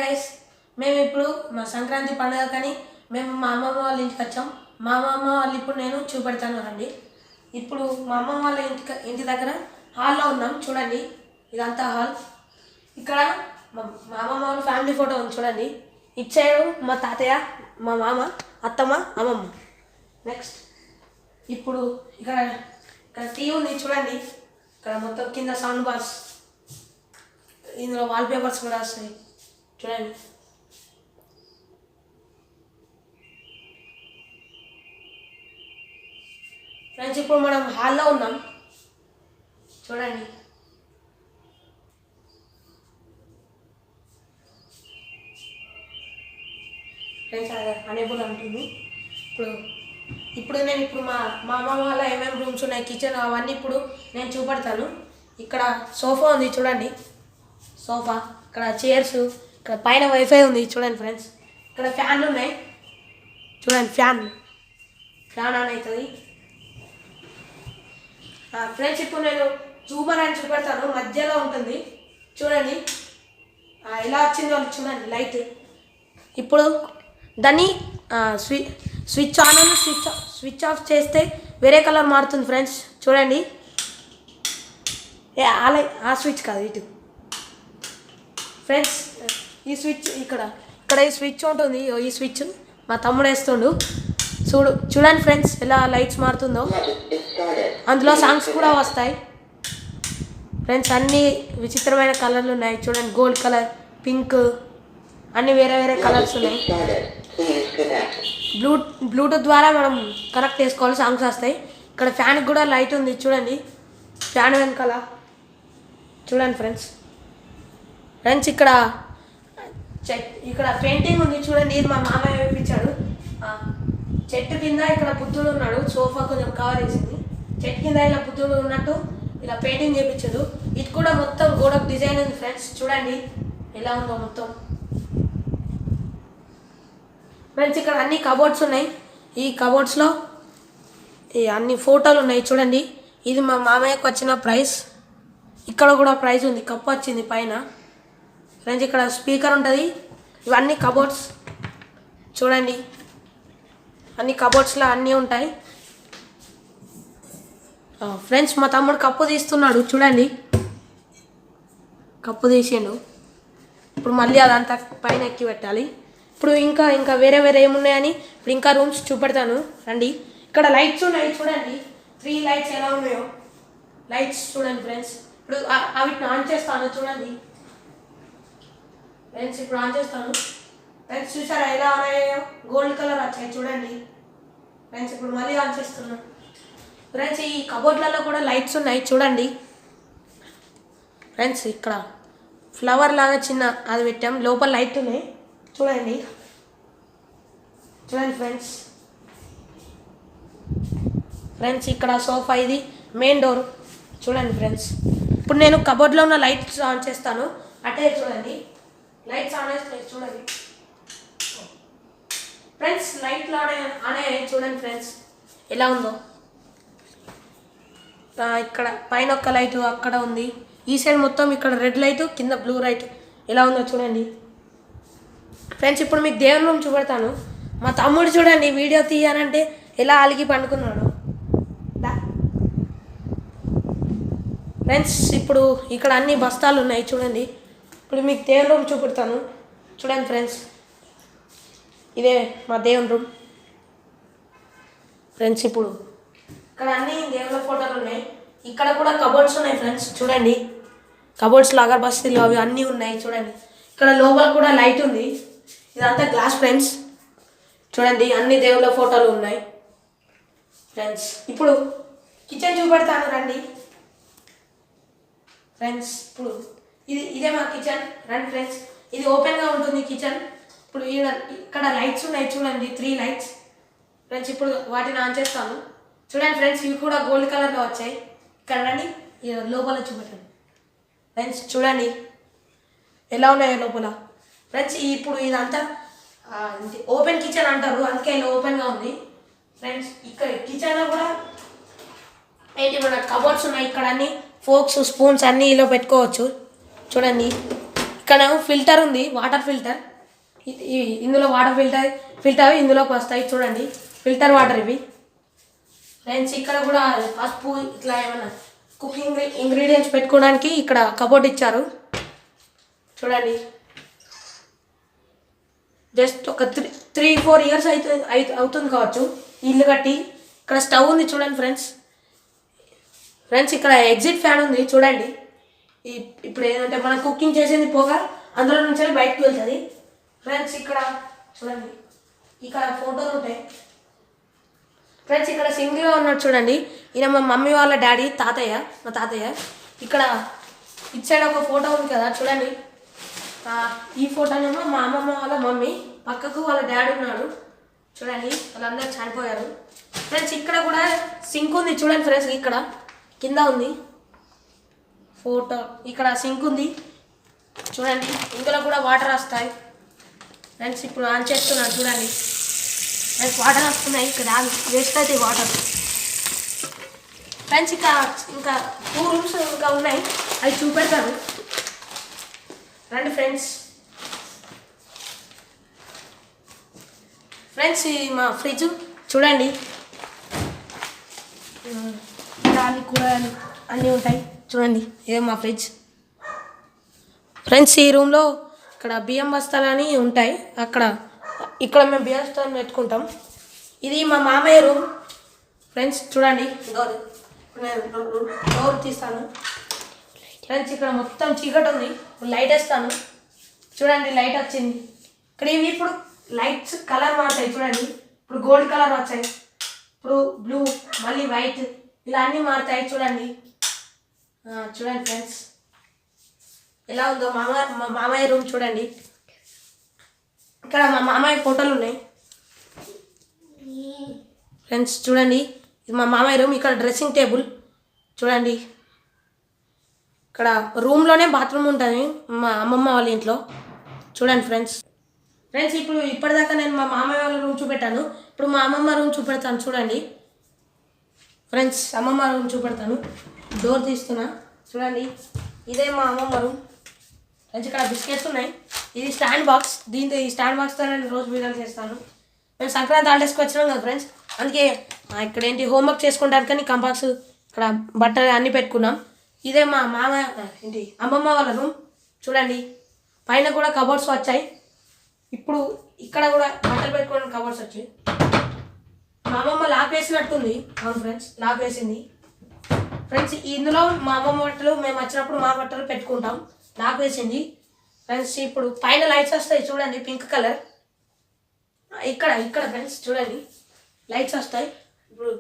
Guys, మేము ఇప్పుడు మా సంక్రాంతి పండుగ కానీ మేము మా అమ్మమ్మ వాళ్ళ ఇంటికి వచ్చాం. మా అమ్మమ్మ వాళ్ళు ఇప్పుడు నేను చూపెడతాను రండి. ఇప్పుడు మా అమ్మమ్మ వాళ్ళ ఇంటి దగ్గర హాల్లో ఉన్నాం చూడండి. ఇదంతా హాల్. ఇక్కడ మా అమ్మమ్మ వాళ్ళ ఫ్యామిలీ ఫోటో ఉంది చూడండి. ఇటు సైడు మా తాతయ్య, మా మామ, అత్తమ్మ, అమ్మమ్మ. నెక్స్ట్ ఇప్పుడు ఇక్కడ టీవీ ఉంది చూడండి. ఇక్కడ మొత్తం కింద సౌండ్ బాక్స్, ఇందులో వాల్పేపర్స్ కూడా వస్తాయి చూడండి. ఫ్రెండ్స్ ఇప్పుడు మనం హాల్లో ఉన్నాం చూడండి. ఫ్రెండ్స్ అనేబుల్ అంటుంది. ఇప్పుడు నేను మా అమ్మమ్మ వాళ్ళ ఏమేమి రూమ్స్ ఉన్నాయి, కిచెన్, అవన్నీ ఇప్పుడు నేను చూపెడతాను. ఇక్కడ సోఫా ఉంది చూడండి. సోఫా, ఇక్కడ చైర్స్, ఇక్కడ పైన వైఫై ఉంది చూడండి ఫ్రెండ్స్. ఇక్కడ ఫ్యాన్లు ఉన్నాయి చూడండి. ఫ్యాన్ ఆన్ అవుతుంది ఫ్రెండ్స్. ఇప్పుడు నేను జూమర్ అని చూపెడతాను, మధ్యలో ఉంటుంది చూడండి. ఎలా వచ్చిందో చూడండి లైట్. ఇప్పుడు దాన్ని స్విచ్ ఆన్ అని స్విచ్ ఆఫ్ చేస్తే వేరే కలర్ మారుతుంది ఫ్రెండ్స్ చూడండి. ఆ స్విచ్ కాదు, ఇటు ఫ్రెండ్స్. ఈ స్విచ్ ఇక్కడ ఈ స్విచ్ ఉంటుంది. ఈ స్విచ్ మా తమ్ముడు వేస్తుండు. చూడండి ఫ్రెండ్స్ ఎలా లైట్స్ మారుతుందో. అందులో సాంగ్స్ కూడా వస్తాయి ఫ్రెండ్స్. అన్నీ విచిత్రమైన కలర్లు ఉన్నాయి చూడండి. గోల్డ్ కలర్, పింక్, అన్నీ వేరే వేరే కలర్స్ ఉన్నాయి. బ్లూటూత్ ద్వారా మనం కనెక్ట్ చేసుకోవాలి, సాంగ్స్ వస్తాయి. ఇక్కడ ఫ్యాన్కి కూడా లైట్ ఉంది చూడండి. ఫ్యాన్ వెనకాల చూడండి ఫ్రెండ్స్. ఇక్కడ పెయింటింగ్ ఉంది చూడండి. ఇది మా మామయ్య వేయించాడు. చెట్టు కింద ఇక్కడ బుద్ధుడు ఉన్నాడు. సోఫా కొంచెం కవర్ చేసింది. చెట్టు కింద ఇలా బుద్ధుడు ఉన్నట్టు ఇలా పెయింటింగ్ చేయించాడు. ఇది కూడా మొత్తం గోడకు డిజైన్ ఉంది ఫ్రెండ్స్ చూడండి ఎలా ఉందో మొత్తం. ఫ్రెండ్స్ ఇక్కడ అన్ని కబోర్డ్స్ ఉన్నాయి. ఈ కబోర్డ్స్లో అన్ని ఫోటోలు ఉన్నాయి చూడండి. ఇది మా మామయ్యకు వచ్చిన ప్రైజ్. ఇక్కడ కూడా ప్రైజ్ ఉంది, కప్పు వచ్చింది పైన ఫ్రెండ్స్. ఇక్కడ స్పీకర్ ఉంటుంది. ఇవన్నీ కబోర్డ్స్ చూడండి. అన్ని కబోర్డ్స్లో అన్నీ ఉంటాయి ఫ్రెండ్స్. మా తమ్ముడు కప్పు తీస్తున్నాడు చూడండి. కప్పు తీసిండు. ఇప్పుడు మళ్ళీ అదంతా పైన ఎక్కి పెట్టాలి. ఇప్పుడు ఇంకా వేరే ఏమున్నాయని ఇప్పుడు ఇంకా రూమ్స్ చూపెడతాను రండి. ఇక్కడ లైట్స్ ఉన్నాయి చూడండి. 3 లైట్స్ ఎలా ఉన్నాయో లైట్స్ చూడండి ఫ్రెండ్స్. ఇప్పుడు వీటిని ఆన్ చేస్తాను చూడండి ఫ్రెండ్స్. ఇప్పుడు ఆన్ చేస్తాను ఫ్రెండ్స్. చూసారా ఎలా ఉన్నాయో, గోల్డ్ కలర్ వచ్చాయి చూడండి ఫ్రెండ్స్. ఇప్పుడు మళ్ళీ ఆన్ చేస్తున్నాను ఫ్రెండ్స్. ఈ కబోర్డ్లలో కూడా లైట్స్ ఉన్నాయి చూడండి ఫ్రెండ్స్. ఇక్కడ ఫ్లవర్ లాగా చిన్న అది పెట్టాం, లోపల లైట్ ఉన్నాయి చూడండి ఫ్రెండ్స్. ఇక్కడ సోఫా, ఇది మెయిన్ డోర్ చూడండి ఫ్రెండ్స్. ఇప్పుడు నేను కబోర్డ్లో ఉన్న లైట్స్ ఆన్ చేస్తాను. అటే చూడండి, లైట్స్ ఆన్ చేస్తాయి చూడండి ఫ్రెండ్స్. లైట్లు ఆన్ చూడండి ఫ్రెండ్స్ ఎలా ఉందో. ఇక్కడ పైన ఒక్క లైట్ అక్కడ ఉంది. ఈ సైడ్ మొత్తం ఇక్కడ రెడ్ లైట్, కింద బ్లూ లైట్ ఎలా ఉందో చూడండి ఫ్రెండ్స్. ఇప్పుడు మీకు దేవుని రూమ్ చూపెడతాను. మా తమ్ముడు చూడండి వీడియో తీయాలంటే ఎలా అలిగి పండుకున్నాడు ఫ్రెండ్స్. ఇప్పుడు ఇక్కడ అన్ని బస్తాలు ఉన్నాయి చూడండి. ఇప్పుడు మీకు దేవుని రూమ్ చూపెడతాను చూడండి ఫ్రెండ్స్. ఇదే మా దేవుని రూమ్ ఫ్రెండ్స్. ఇప్పుడు ఇక్కడ అన్ని దేవుళ్ళ ఫోటోలు ఉన్నాయి. ఇక్కడ కూడా కబోర్డ్స్ ఉన్నాయి ఫ్రెండ్స్ చూడండి. కబోర్డ్స్లో అగరబస్తీలు అవి అన్నీ ఉన్నాయి చూడండి. ఇక్కడ లోపల కూడా లైట్ ఉంది. ఇదంతా గ్లాస్ ఫ్రెండ్స్ చూడండి. అన్ని దేవుళ్ళ ఫోటోలు ఉన్నాయి ఫ్రెండ్స్. ఇప్పుడు కిచెన్ చూపెడతాను రండి ఫ్రెండ్స్. ఇప్పుడు ఇదే మా కిచెన్ రండి ఫ్రెండ్స్. ఇది ఓపెన్గా ఉంటుంది కిచెన్. ఇప్పుడు ఇక్కడ లైట్స్ ఉన్నాయి చూడండి, 3 లైట్స్ ఫ్రెండ్స్. ఇప్పుడు వాటిని ఆన్ చేస్తాను చూడండి ఫ్రెండ్స్. ఇవి కూడా గోల్డ్ కలర్లో వచ్చాయి. ఇక్కడ రండి, లోపల చూపెట్టండి ఫ్రెండ్స్. చూడండి ఎలా ఉన్నాయో లోపల ఫ్రెండ్స్. ఇప్పుడు ఇదంతా ఓపెన్ కిచెన్ అంటారు, అందుకే ఇలా ఓపెన్గా ఉంది ఫ్రెండ్స్. ఇక్కడ కిచెన్లో కూడా ఏంటి మన కబోర్డ్స్ ఉన్నాయి. ఇక్కడ అన్ని ఫోక్స్, స్పూన్స్ అన్నీ ఇలా పెట్టుకోవచ్చు చూడండి. ఇక్కడ ఫిల్టర్ ఉంది, వాటర్ ఫిల్టర్. ఇందులో వాటర్ ఫిల్టర్ ఇందులోకి వస్తాయి చూడండి, ఫిల్టర్ వాటర్ ఇవి. ఫ్రెండ్స్ ఇక్కడ కూడా పసుపు ఇట్లా ఏమన్నా కుకింగ్ ఇంగ్రీడియంట్స్ పెట్టుకోవడానికి ఇక్కడ కబోర్డ్ ఇచ్చారు చూడండి. జస్ట్ ఒక 3-4 ఇయర్స్ అవుతుంది కావచ్చు ఇల్లు కట్టి. ఇక్కడ స్టవ్ ఉంది చూడండి ఫ్రెండ్స్ ఇక్కడ ఎగ్జిట్ ఫ్యాన్ ఉంది చూడండి. ఇప్పుడు ఏంటంటే మనం కుకింగ్ చేసేది పోగా అందులో నుంచి బయటకు వెళ్తుంది. ఫ్రెండ్స్ ఇక్కడ చూడండి, ఇక్కడ ఫోటోలు ఉంటాయి. ఫ్రెండ్స్ ఇక్కడ సింగిల్గా ఉన్నాడు చూడండి, ఈయన మా మమ్మీ వాళ్ళ డాడీ మా తాతయ్య. ఇక్కడ ఇటు సైడ్ ఒక ఫోటో ఉంది కదా చూడండి, ఈ ఫోటోనేమో మా అమ్మమ్మ వాళ్ళ మమ్మీ, పక్కకు వాళ్ళ డాడీ ఉన్నాడు చూడండి, వాళ్ళందరూ చనిపోయారు. ఫ్రెండ్స్ ఇక్కడ కూడా సింక్ ఉంది చూడండి ఫ్రెండ్స్, ఇక్కడ కింద ఉంది ఫోటో, ఇక్కడ సింక్ ఉంది చూడండి, ఇందులో కూడా వాటర్ వస్తాయి. ఫ్రెండ్స్ ఇప్పుడు ఆన్ చేస్తున్నాను చూడండి, ఫ్రెండ్స్ వాటర్ వస్తున్నాయి, ఇక్కడ వేస్ట్ అవుతాయి వాటర్. ఫ్రెండ్స్ ఇంకా 2 రూమ్స్ ఇంకా ఉన్నాయి, అవి చూపెడతాను రండి ఫ్రెండ్స్. ఫ్రెండ్స్ మా ఫ్రిడ్జ్ చూడండి, దాని కూరగాయలు అన్నీ ఉంటాయి చూడండి, ఇదే మా ఫ్రిడ్జ్. ఫ్రెండ్స్ ఈ రూమ్లో ఇక్కడ బియ్యం బస్తాలని ఉంటాయి, ఇక్కడ మేము బియ్యం బస్తాలు పెట్టుకుంటాం. ఇది మా మామయ్య రూమ్ ఫ్రెండ్స్ చూడండి, డోర్ తీస్తాను ఫ్రెండ్స్. ఇక్కడ మొత్తం చీకటి ఉంది, లైట్ వేస్తాను చూడండి, లైట్ వచ్చింది. ఇక్కడ ఇవి ఇప్పుడు లైట్స్ కలర్ మారుతాయి చూడండి, ఇప్పుడు గోల్డ్ కలర్ వచ్చాయి, ఇప్పుడు బ్లూ, మళ్ళీ వైట్, ఇలా అన్నీ మారుతాయి చూడండి. చూడండి ఫ్రెండ్స్ ఎలా ఉందో మా మామయ్య రూమ్ చూడండి. ఇక్కడ మా మామయ్య ఫోటోలు ఉన్నాయి ఫ్రెండ్స్ చూడండి, ఇది మా మామయ్య రూమ్. ఇక్కడ డ్రెస్సింగ్ టేబుల్ చూడండి, ఇక్కడ రూమ్లోనే బాత్రూమ్ ఉంటుంది మా అమ్మమ్మ వాళ్ళ ఇంట్లో చూడండి ఫ్రెండ్స్. ఇప్పుడు ఇప్పటిదాకా నేను మా మామయ్య వాళ్ళ రూమ్ చూపెట్టాను, ఇప్పుడు మా అమ్మమ్మ రూమ్ చూపెడతాను చూడండి ఫ్రెండ్స్. అమ్మమ్మ రూమ్ చూపెడతాను, డోర్ తీస్తున్నా చూడండి, ఇదే మా అమ్మమ్మ రూమ్ ఫ్రెండ్స్. ఇక్కడ బిస్కెట్స్ ఉన్నాయి, ఇది స్టాండ్ బాక్స్, ఈ స్టాండ్ బాక్స్తో నేను రోజు వీడియోలు చేస్తాను. మేము సంక్రాంతి హాలిడేస్కి వచ్చినాం కదా ఫ్రెండ్స్, అందుకే ఇక్కడ ఏంటి హోంవర్క్ చేసుకోవడానికి కానీ కంపాక్స్, ఇక్కడ బట్టలు అన్నీ పెట్టుకున్నాం. ఇదే మా అమ్మమ్మ వాళ్ళ రూమ్ చూడండి, పైన కూడా కబోర్డ్స్ వచ్చాయి. ఇప్పుడు ఇక్కడ కూడా బట్టలు పెట్టుకోవడానికి కబోర్డ్స్ వచ్చాయి. మా అమ్మమ్మ లాక్ వేసినట్టుంది, అవును ఫ్రెండ్స్ లాక్ వేసింది ఫ్రెండ్స్. ఇందులో మా అమ్మమ్మ బట్టలు మేము వచ్చినప్పుడు మా బట్టలు పెట్టుకుంటాం, లాక్ వేసింది ఫ్రెండ్స్. ఇప్పుడు పైన లైట్స్ వస్తాయి చూడండి, పింక్ కలర్. ఇక్కడ ఫ్రెండ్స్ చూడండి లైట్స్ వస్తాయి. ఇప్పుడు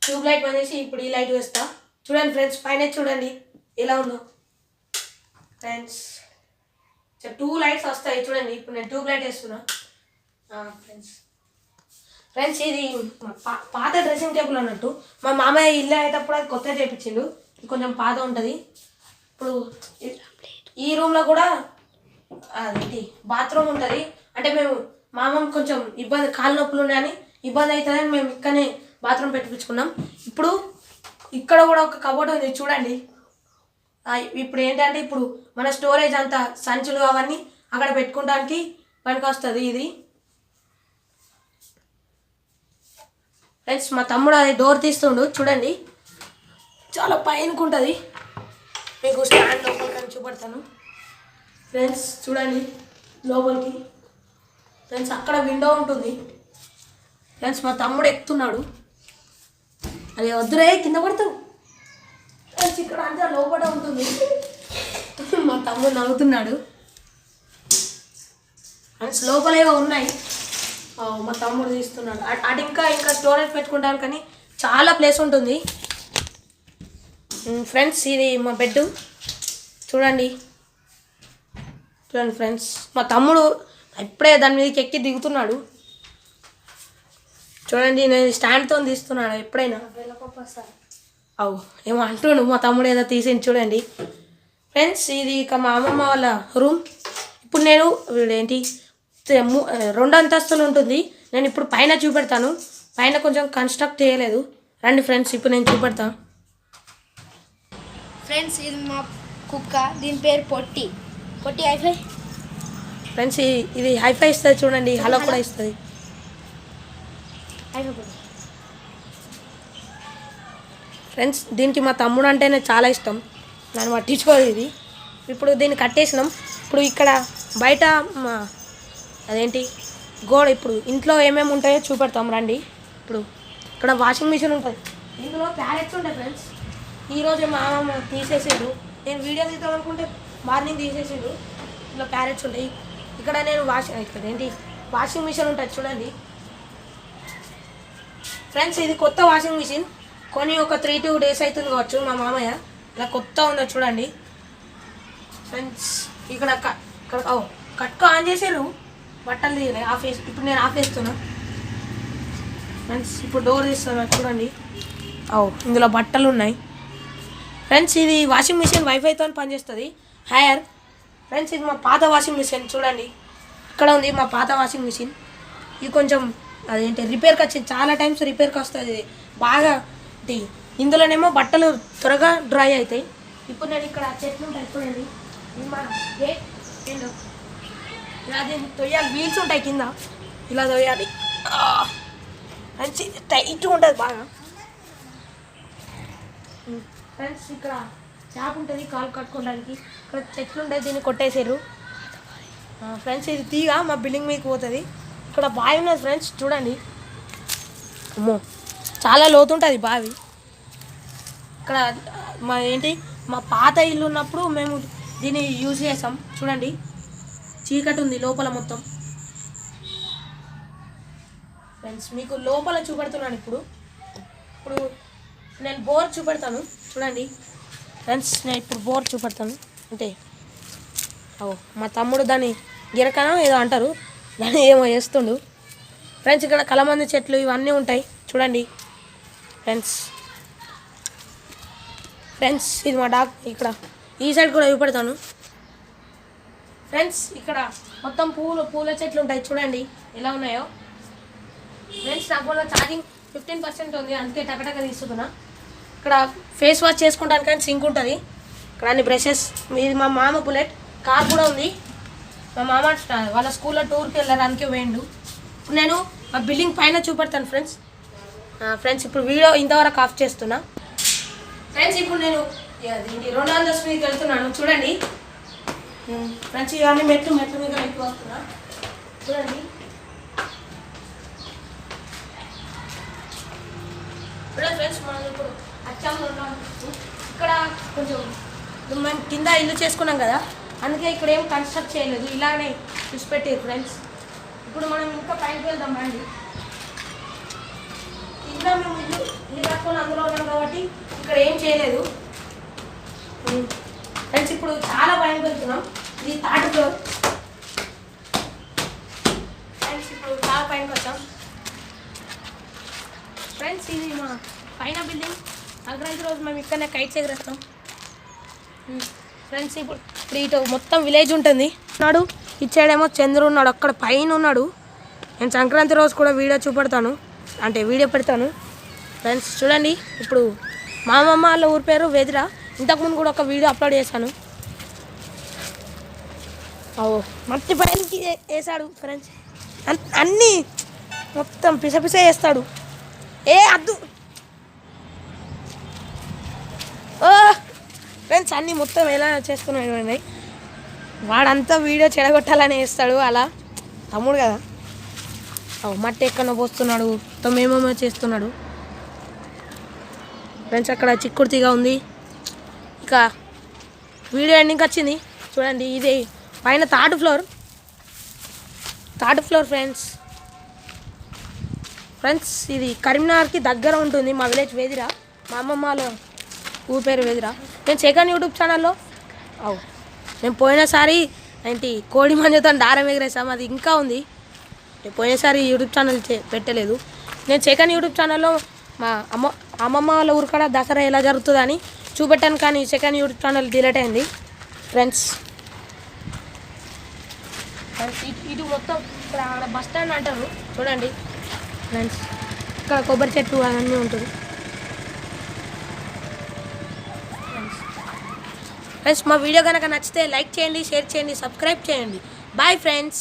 ట్యూబ్ లైట్ బంద్ చేసి ఇప్పుడు ఈ లైట్ వేస్తా చూడండి ఫ్రెండ్స్. పైన చూడండి ఎలా ఉందో ఫ్రెండ్స్, 2 లైట్స్ వస్తాయి చూడండి. ఇప్పుడు నేను ట్యూబ్ లైట్ వేస్తున్నా ఫ్రెండ్స్. ఇది పాత డ్రెస్సింగ్ టేబుల్ అన్నట్టు, మా మామయ్య ఇల్లు అయ్యేటప్పుడు అది కొత్తగా చేయించిండు, కొంచెం పాత ఉంటుంది. ఇప్పుడు ఈ రూమ్లో కూడా అదేంటి బాత్రూమ్ ఉంటుంది, అంటే మేము మా అమ్మమ్మ కొంచెం కాళ్ళ నొప్పులు ఉన్నాయని ఇబ్బంది అవుతుందని మేము ఇక్కడనే బాత్రూమ్ పెట్టించుకున్నాం. ఇప్పుడు ఇక్కడ కూడా ఒక కబోర్డ్ ఉంది చూడండి. ఇప్పుడు ఏంటంటే ఇప్పుడు మన స్టోరేజ్ అంతా సంచులు అవన్నీ అక్కడ పెట్టుకోవడానికి పనికి వస్తుంది ఇది ఫ్రెండ్స్. మా తమ్ముడు అది డోర్ తీస్తుండు చూడండి, చాలా పైనకు ఉంటుంది. మీకు స్టాండ్ లోపలికి చూపెడతాను ఫ్రెండ్స్ చూడండి, లోపలికి ఫ్రెండ్స్. అక్కడ విండో ఉంటుంది ఫ్రెండ్స్. మా తమ్ముడు ఎక్కుతున్నాడు, అది వద్దురే కింద పడతావు ఫ్రెండ్స్. ఇక్కడ అంతా లోపల ఉంటుంది, మా తమ్ముడు నవ్వుతున్నాడు ఫ్రెండ్స్. లోపలేవో ఉన్నాయి, మా తమ్ముడు తీస్తున్నాడు. అటు ఇంకా స్టోరేజ్ పెట్టుకుంటాను కానీ చాలా ప్లేస్ ఉంటుంది ఫ్రెండ్స్. ఇది మా బెడ్ చూడండి ఫ్రెండ్స్. మా తమ్ముడు ఇప్పుడే దాని మీదకి ఎక్కి దిగుతున్నాడు చూడండి, నేను స్టాండ్తో తీస్తున్నాడు. ఎప్పుడైనా ఏమో అంటుండు మా తమ్ముడు, ఏదో తీసింది చూడండి ఫ్రెండ్స్. ఇది ఇక మా అమ్మమ్మ వాళ్ళ రూమ్. ఇప్పుడు నేను ఏంటి 2 అంతస్తులు ఉంటుంది, నేను ఇప్పుడు పైన చూపెడతాను. పైన కొంచెం కన్స్ట్రక్ట్ చేయలేదు, రండి ఫ్రెండ్స్ ఇప్పుడు నేను చూపెడతాను ఫ్రెండ్స్. ఇది మా కుక్క, దీని పేరు పొట్టి. కొట్టి హైఫై ఫ్రెండ్స్ ఇది హైఫై ఇస్తుంది చూడండి, హలో కూడా ఇస్తుంది. హైఫై కొట్టి. ఫ్రెండ్స్ దీనికి మా తమ్ముడు అంటేనే చాలా ఇష్టం, నన్ను పట్టించుకోదు ఇది. ఇప్పుడు దీన్ని కట్టేసినాం. ఇప్పుడు ఇక్కడ బయట అదేంటి గోడ, ఇప్పుడు ఇంట్లో ఏమేమి ఉంటాయో చూపెడతాం రండి. ఇప్పుడు ఇక్కడ వాషింగ్ మిషన్ ఉంటుంది, ఇందులో ప్యాలెట్స్ ఉంటాయి ఫ్రెండ్స్. ఈరోజు మా అమ్మ తీసేసాడు, నేను వీడియో తీద్దాం అనుకుంటే మార్నింగ్ తీసేసాడు. ఇందులో ప్యాలెట్స్ ఉంటాయి. ఇక్కడ నేను ఇక్కడ ఏంటి వాషింగ్ మిషన్ ఉంటుంది చూడండి ఫ్రెండ్స్. ఇది కొత్త వాషింగ్ మిషన్, కొని ఒక 3-2 days అవుతుంది కావచ్చు. మా మామయ్య ఇలా కొత్త ఉందో చూడండి ఫ్రెండ్స్. ఇక్కడ కట్క ఆన్ చేసారు, బట్టలు తీయలే, ఆఫ్ వేసి. ఇప్పుడు నేను ఆఫ్ వేస్తున్నా ఫ్రెండ్స్. ఇప్పుడు డోర్ తీస్తున్నా చూడండి. ఇందులో బట్టలు ఉన్నాయి ఫ్రెండ్స్. ఇది వాషింగ్ మిషన్ వైఫైతో పనిచేస్తుంది, హైర్ ఫ్రెండ్స్. ఇది మా పాత వాషింగ్ మిషన్ చూడండి, ఇక్కడ ఉంది మా పాత వాషింగ్ మిషన్. ఇది కొంచెం అదేంటి రిపేర్కి వచ్చింది, చాలా టైమ్స్ రిపేర్కి వస్తుంది బాగా. ఇందులోనేమో బట్టలు త్వరగా డ్రై అవుతాయి. ఇప్పుడు నేను ఇక్కడ చెట్లు ఉంటాయి చూడండి, మా గేట్ ఇలా దీన్ని తొయ్యాలి, వీల్స్ ఉంటాయి కింద, ఇలా తొయ్యాలి. మంచి టైట్గా ఉంటుంది బాగా ఫ్రెండ్స్. ఇక్కడ చాప్ ఉంటుంది కాలు కట్టుకోవడానికి, ఇక్కడ చెట్లు ఉంటాయి, దీన్ని కొట్టేసారు ఫ్రెండ్స్. ఇది తీగ మా బిల్డింగ్ మీదకి పోతుంది. ఇక్కడ బావి ఉన్నది ఫ్రెండ్స్ చూడండి, అమ్మో చాలా లోతుంటుంది బావి. ఇక్కడ మా పాత ఇల్లు ఉన్నప్పుడు మేము దీన్ని యూజ్ చేసాం చూడండి. చీకటి ఉంది లోపల మొత్తం ఫ్రెండ్స్. మీకు లోపల చూపెడుతున్నాను. ఇప్పుడు నేను బోర్ చూపెడతాను చూడండి ఫ్రెండ్స్. నేను ఇప్పుడు బోర్ చూపెడతాను అంటే మా తమ్ముడు దాన్ని గిరకనో ఏదో అంటారు, దాన్ని ఏమో చేస్తుండు ఫ్రెండ్స్. ఇక్కడ కలమంది చెట్లు ఇవన్నీ ఉంటాయి చూడండి ఫ్రెండ్స్. ఇది మా డాగ్. ఇక్కడ ఈ సైడ్ కూడా చూపెడతాను ఫ్రెండ్స్. ఇక్కడ మొత్తం పూల చెట్లు ఉంటాయి చూడండి ఎలా ఉన్నాయో ఫ్రెండ్స్. నా ఫోన్లో ఛార్జింగ్ 15% ఉంది, అందుకే టకటక తీసుకున్నా. ఇక్కడ ఫేస్ వాష్ చేసుకోవడానికి సింక్ ఉంటుంది. ఇక్కడ అన్ని బ్రషెస్. ఇది మా మామ బుల్లెట్ కార్ కూడా ఉంది. మా మామ వాళ్ళ స్కూల్లో టూర్కి వెళ్ళడానికి వేయండు. ఇప్పుడు నేను మా బిల్డింగ్ పైన చూపెడతాను ఫ్రెండ్స్. ఇప్పుడు వీడియో ఇంతవరకు ఆఫ్ చేస్తున్నా ఫ్రెండ్స్. ఇప్పుడు నేను 200 స్పీడ్కి వెళ్తున్నాను చూడండి ఫ్రెండ్స్. ఇవన్నీ మెట్లు మీద ఎక్కువ వస్తున్నా చూడండి. ఫ్రెండ్స్ మనం ఇప్పుడు అచ్చంలో ఉన్నాం. ఇక్కడ కొంచెం మేము కింద ఇల్లు చేసుకున్నాం కదా, అందుకే ఇక్కడ ఏం కన్స్ట్రక్ట్ చేయలేదు, ఇలానే చూసిపెట్టారు ఫ్రెండ్స్. ఇప్పుడు మనం ఇంకా పైకి వెళ్దాం రండి. కింద మేము ఇల్లు కట్టుకొని అందులో ఉన్నాం కాబట్టి ఇక్కడ ఏం చేయలేదు ఫ్రెండ్స్. ఇప్పుడు చాలా పైకి వెళ్తున్నాం. ఇది 3rd floor ఫ్రెండ్స్. ఇప్పుడు చాలా పైకి వచ్చాం ఫ్రెండ్స్. ఇది మా పైన బిల్డింగ్. సంక్రాంతి రోజు మేము ఇక్కడనే కైట్స్ ఎగరేస్తాం ఫ్రెండ్స్. ఇప్పుడు ఇటు మొత్తం విలేజ్ ఉంటుంది. ఉన్నాడు ఇచ్చాడేమో చంద్రుడు ఉన్నాడు, అక్కడ పైన ఉన్నాడు. నేను సంక్రాంతి రోజు కూడా వీడియో చూపెడతాను, అంటే వీడియో పెడతాను ఫ్రెండ్స్. చూడండి ఇప్పుడు మా అమ్మమ్మ వాళ్ళ ఊరి పేరు వెదిరా. ఇంతకుముందు కూడా ఒక వీడియో అప్లోడ్ చేశాను. మట్టి పైనకి వేసాడు ఫ్రెండ్స్. అన్నీ మొత్తం పిసపిస వేస్తాడు. అద్దు ఫ్రెండ్స్. అన్నీ మొత్తం ఎలా చేస్తున్నాడు వాడంతా వీడియో చెడగొట్టాలని వేస్తాడు, అలా తమ్ముడు కదా. మట్టి ఎక్కడో పోస్తున్నాడు, మొత్తం ఏమేమో చేస్తున్నాడు ఫ్రెండ్స్. అక్కడ చిక్కుడు తీగ ఉంది. ఇక వీడియో ఎండింగ్ వచ్చింది చూడండి. ఇది పైన 3rd floor ఫ్రెండ్స్. ఇది కరీంనగర్కి దగ్గర ఉంటుంది మా విలేజ్ వేదిరా. మా అమ్మమ్మ వాళ్ళ ఊరి పేరు వేదిరా. నేను సెకండ్ యూట్యూబ్ ఛానల్లో మేము పోయినసారి కోడి మంజతో దారం ఎగరేసాం, అది ఇంకా ఉంది. పోయినసారి యూట్యూబ్ ఛానల్ పెట్టలేదు. నేను సెకండ్ యూట్యూబ్ ఛానల్లో మా అమ్మమ్మ వాళ్ళ ఊరు కాడ దసరా ఎలా జరుగుతుందని చూపెట్టాను, కానీ సెకండ్ యూట్యూబ్ ఛానల్ డిలీట్ అయింది ఫ్రెండ్స్. ఇటు మొత్తం ఇక్కడ బస్ స్టాండ్ అంటారు చూడండి ఫ్రెండ్స్. ఇక్కడ కొబ్బరి చెట్టు అవన్నీ ఉంటుంది ఫ్రెండ్స్ మా వీడియో కనుక నచ్చితే లైక్ చేయండి, షేర్ చేయండి, సబ్స్క్రైబ్ చేయండి. Bye friends.